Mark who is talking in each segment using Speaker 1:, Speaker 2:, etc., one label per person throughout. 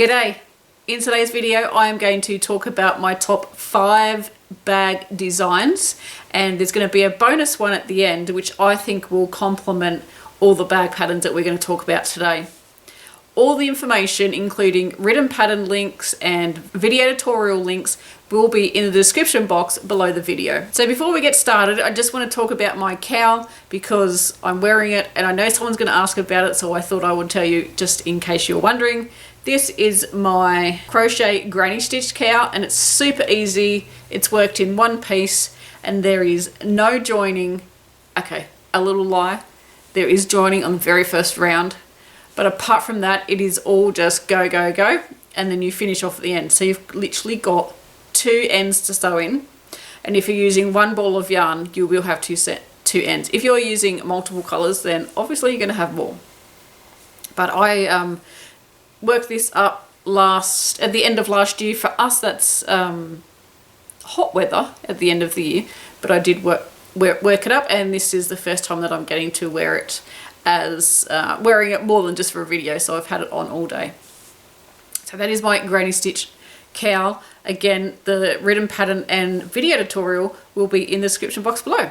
Speaker 1: G'day! In today's video I am going to talk about my top 5 bag designs, and there's going to be a bonus one at the end which I think will complement all the bag patterns that we're going to talk about today. All the information, including written pattern links and video tutorial links, will be in the description box below the video. So before we get started, I just want to talk about my cowl because I'm wearing it and I know someone's going to ask about it, so I thought I would tell you just in case you're wondering. This is my crochet granny stitch cowl and it's super easy. It's worked in one piece and there is no joining. Okay, a little lie. There is joining on the very first round. But apart from that, it is all just go, go, go. And then you finish off at the end. So you've literally got 2 ends to sew in. And if you're using one ball of yarn, you will have two ends. If you're using multiple colors, then obviously you're going to have more. But I worked this up at the end of last year. For us, that's hot weather at the end of the year. But I did work it up, and this is the first time that I'm getting to wear it as wearing it more than just for a video, so I've had it on all day. So that is my granny stitch cowl. Again, the written pattern and video tutorial will be in the description box below.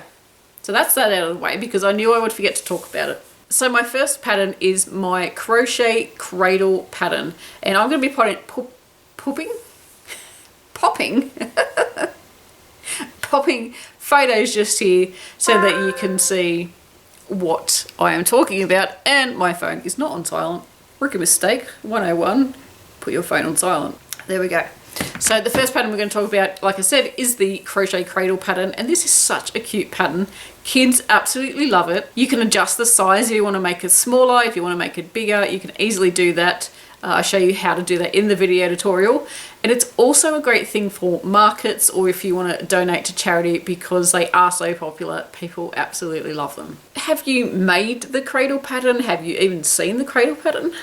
Speaker 1: So that's that out of the way because I knew I would forget to talk about it. So my first pattern is my Crochet Cradle pattern, and I'm going to be popping photos just here so that you can see what I am talking about. And my phone is not on silent. Rookie mistake 101, put your phone on silent. There we go. So the first pattern we're going to talk about, like I said, is the Crochet Cradle pattern, and this is such a cute pattern. Kids absolutely love it. You can adjust the size if you want to make it smaller, if you want to make it bigger, you can easily do that. I'll show you how to do that in the video tutorial. And it's also a great thing for markets or if you want to donate to charity because they are so popular. People absolutely love them. Have you made the cradle pattern? Have you even seen the cradle pattern?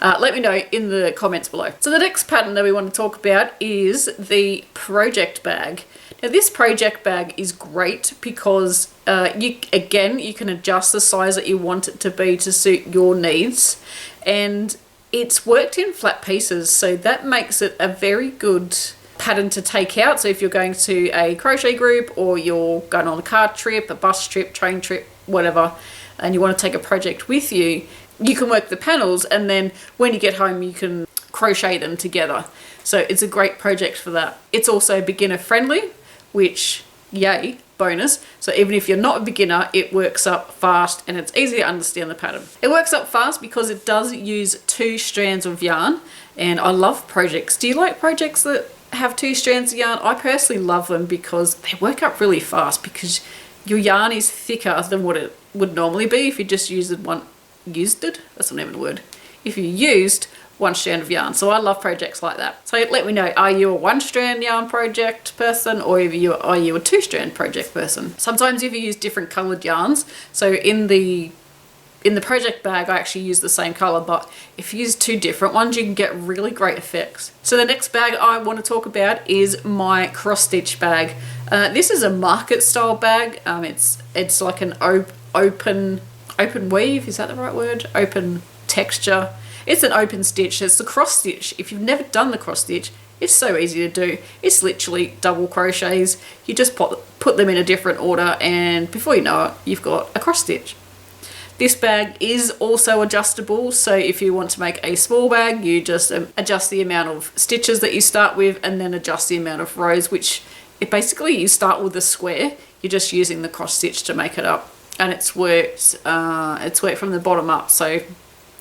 Speaker 1: Let me know in the comments below. So the next pattern that we want to talk about is the project bag. Now this project bag is great because you can adjust the size that you want it to be to suit your needs, and it's worked in flat pieces, so that makes it a very good pattern to take out. So if you're going to a crochet group or you're going on a car trip, a bus trip, train trip, whatever, and you want to take a project with you, you can work the panels and then when you get home you can crochet them together. So it's a great project for that. It's also beginner friendly, which yay, bonus. So even if you're not a beginner, it works up fast and it's easy to understand the pattern. It works up fast because it does use 2 strands of yarn, and I love projects. Do you like projects that have 2 strands of yarn? I personally love them because they work up really fast because your yarn is thicker than what it would normally be if you just used that's not even a word. If you used 1 strand of yarn. So I love projects like that. So let me know, are you a 1 strand yarn project person or are you a 2 strand project person? Sometimes if you use different colored yarns, so in the project bag I actually use the same color, but if you use 2 different ones you can get really great effects. So the next bag I want to talk about is my cross stitch bag. This is a market style bag. It's like an open weave, is that the right word? Open texture. It's an open stitch. It's the cross stitch. If you've never done the cross stitch, it's so easy to do. It's literally double crochets. You just put them in a different order and before you know it, you've got a cross stitch. This bag is also adjustable, so if you want to make a small bag, you just adjust the amount of stitches that you start with and then adjust the amount of rows, which basically you start with a square. You're just using the cross stitch to make it up. And it's worked from the bottom up, so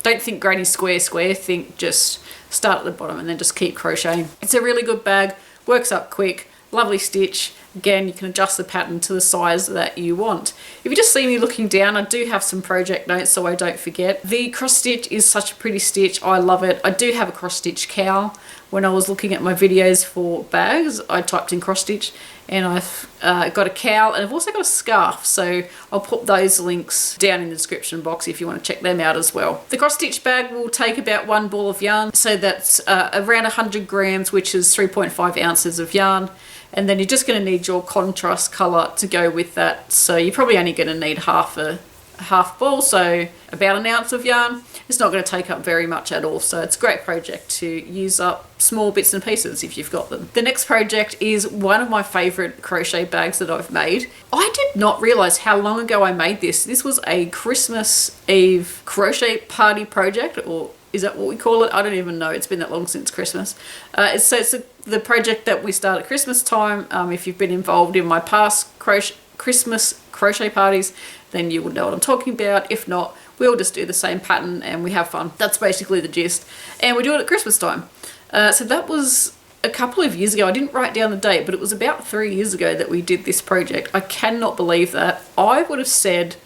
Speaker 1: don't think granny square, think just start at the bottom and then just keep crocheting. It's a really good bag, works up quick, lovely stitch. Again, you can adjust the pattern to the size that you want. If you just see me looking down, I do have some project notes so I don't forget. The cross stitch is such a pretty stitch, I love it. I do have a cross stitch cowl. When I was looking at my videos for bags, I typed in cross stitch and I've got a cowl and I've also got a scarf, so I'll put those links down in the description box if you want to check them out as well. The cross stitch bag will take about 1 ball of yarn, so that's around 100 grams, which is 3.5 ounces of yarn, and then you're just going to need your contrast color to go with that, so you're probably only going to need half a half ball, so about an ounce of yarn. It's not going to take up very much at all, so it's a great project to use up small bits and pieces if you've got them. The next project is one of my favorite crochet bags that I've made. I did not realize how long ago I made this. This was a Christmas Eve crochet party project, or is that what we call it? I don't even know. It's been that long since Christmas. It's the project that we start at Christmas time. If you've been involved in my past Christmas crochet parties, then you would know what I'm talking about. If not, we all just do the same pattern and we have fun. That's basically the gist. And we do it at Christmas time. So that was a couple of years ago. I didn't write down the date, but it was about 3 years ago that we did this project. I cannot believe that. I would have said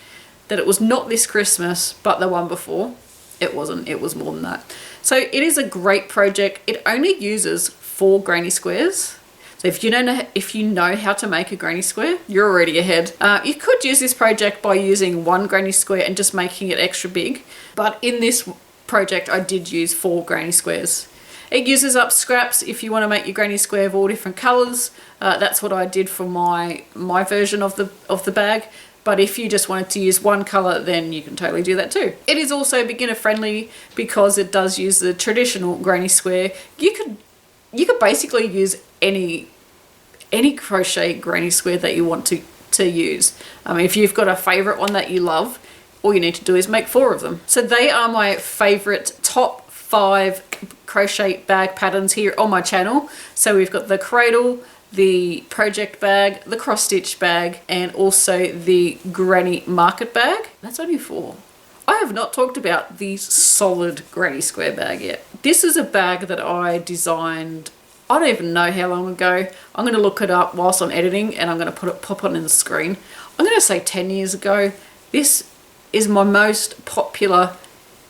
Speaker 1: that it was not this Christmas, but the one before. It wasn't. It was more than that. So it is a great project. It only uses 4 granny squares. So if you know how to make a granny square, you're already ahead. You could use this project by using 1 granny square and just making it extra big. But in this project, I did use 4 granny squares. It uses up scraps if you want to make your granny square of all different colours. That's what I did for my version of the bag. But if you just wanted to use 1 colour, then you can totally do that too. It is also beginner friendly because it does use the traditional granny square. You could basically use any crochet granny square that you want to use. If you've got a favourite one that you love, all you need to do is make 4 of them. So they are my favourite top 5 crochet bag patterns here on my channel. So we've got the Cradle, the Project Bag, the Cross Stitch Bag, and also the Granny Market Bag. That's only 4. I have not talked about the solid granny square bag yet. This is a bag that I designed, I don't even know how long ago. I'm going to look it up whilst I'm editing and I'm going to pop on the screen. I'm going to say 10 years ago. This is my most popular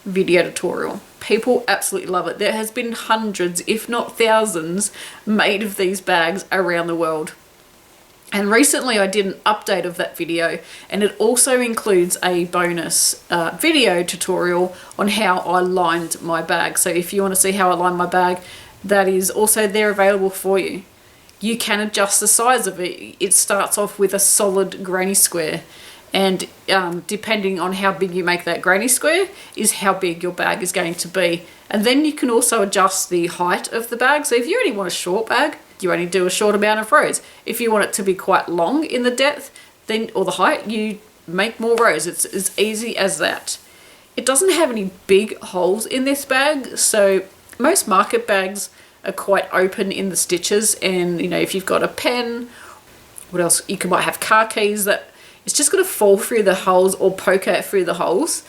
Speaker 1: video tutorial. People absolutely love it. There has been hundreds, if not thousands, made of these bags around the world. And recently I did an update of that video, and it also includes a bonus video tutorial on how I lined my bag. So if you want to see how I lined my bag, that is also there available for you. You can adjust the size of it. It starts off with a solid granny square, and depending on how big you make that granny square is how big your bag is going to be. And then you can also adjust the height of the bag. So if you only want a short bag, you only do a short amount of rows. If you want it to be quite long in the depth, then or the height, you make more rows. It's as easy as that. It doesn't have any big holes in this bag, so most market bags are quite open in the stitches, and if you've got a pen, what else, might have car keys, that it's just going to fall through the holes or poke out through the holes,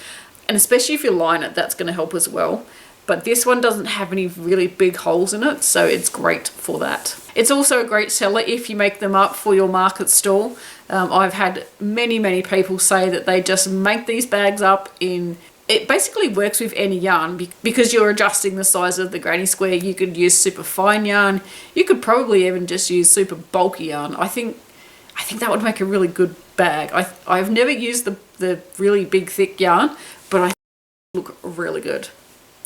Speaker 1: and especially if you line it, that's going to help as well. But this one doesn't have any really big holes in it, so it's great for that. It's also a great seller if you make them up for your market stall. I've had many people say that they just make these bags up in... It basically works with any yarn because you're adjusting the size of the granny square. You could use super fine yarn. You could probably even just use super bulky yarn. I think that would make a really good bag. I've never used the really big thick yarn, but I think it would look really good.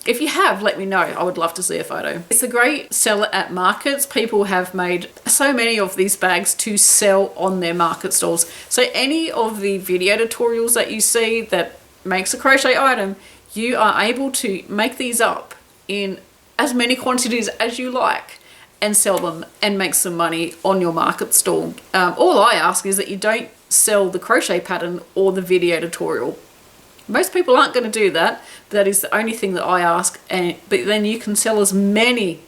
Speaker 1: If you have, let me know. I would love to see a photo. It's a great seller at markets. People have made so many of these bags to sell on their market stalls. So any of the video tutorials that you see that makes a crochet item, you are able to make these up in as many quantities as you like and sell them and make some money on your market stall. All I ask is that you don't sell the crochet pattern or the video tutorial. Most people aren't going to do that. That is the only thing that I ask. But then you can sell as many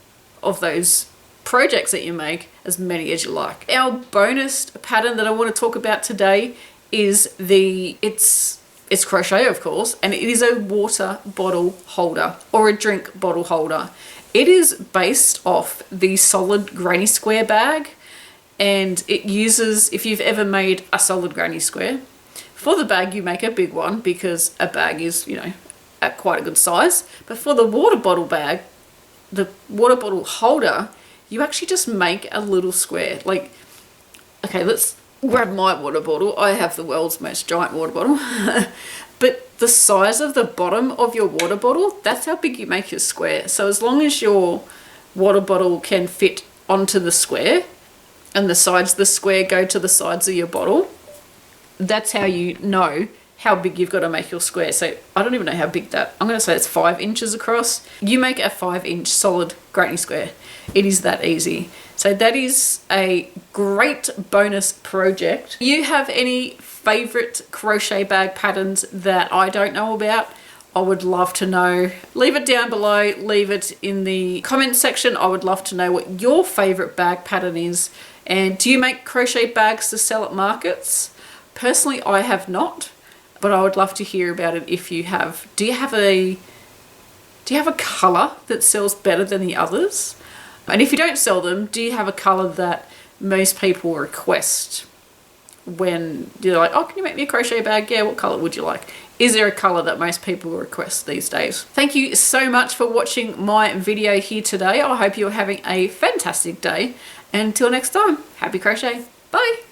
Speaker 1: of those projects that you make, as many as you like. Our bonus pattern that I want to talk about today is it's crochet, of course, and it is a water bottle holder or a drink bottle holder. It is based off the solid granny square bag, and it uses, if you've ever made a solid granny square, for the bag you make a big one because a bag is, at quite a good size. But for the water bottle bag, the water bottle holder, you actually just make a little square. Like, okay, let's grab my water bottle. I have the world's most giant water bottle. But the size of the bottom of your water bottle, that's how big you make your square. So as long as your water bottle can fit onto the square and the sides of the square go to the sides of your bottle, that's how you know how big you've got to make your square. So I don't even know how big that, I'm going to say it's 5 inches across. You make a 5-inch solid granny square. It is that easy. So that is a great bonus project. You have any favorite crochet bag patterns that I don't know about? I would love to know. Leave it down below, leave it in the comment section. I would love to know what your favorite bag pattern is. And do you make crochet bags to sell at markets? Personally, I have not, but I would love to hear about it if you have. Do you have a colour that sells better than the others? And if you don't sell them, do you have a colour that most people request when you're like, oh, can you make me a crochet bag? Yeah, what colour would you like? Is there a colour that most people request these days? Thank you so much for watching my video here today. I hope you're having a fantastic day. And until next time, happy crochet. Bye.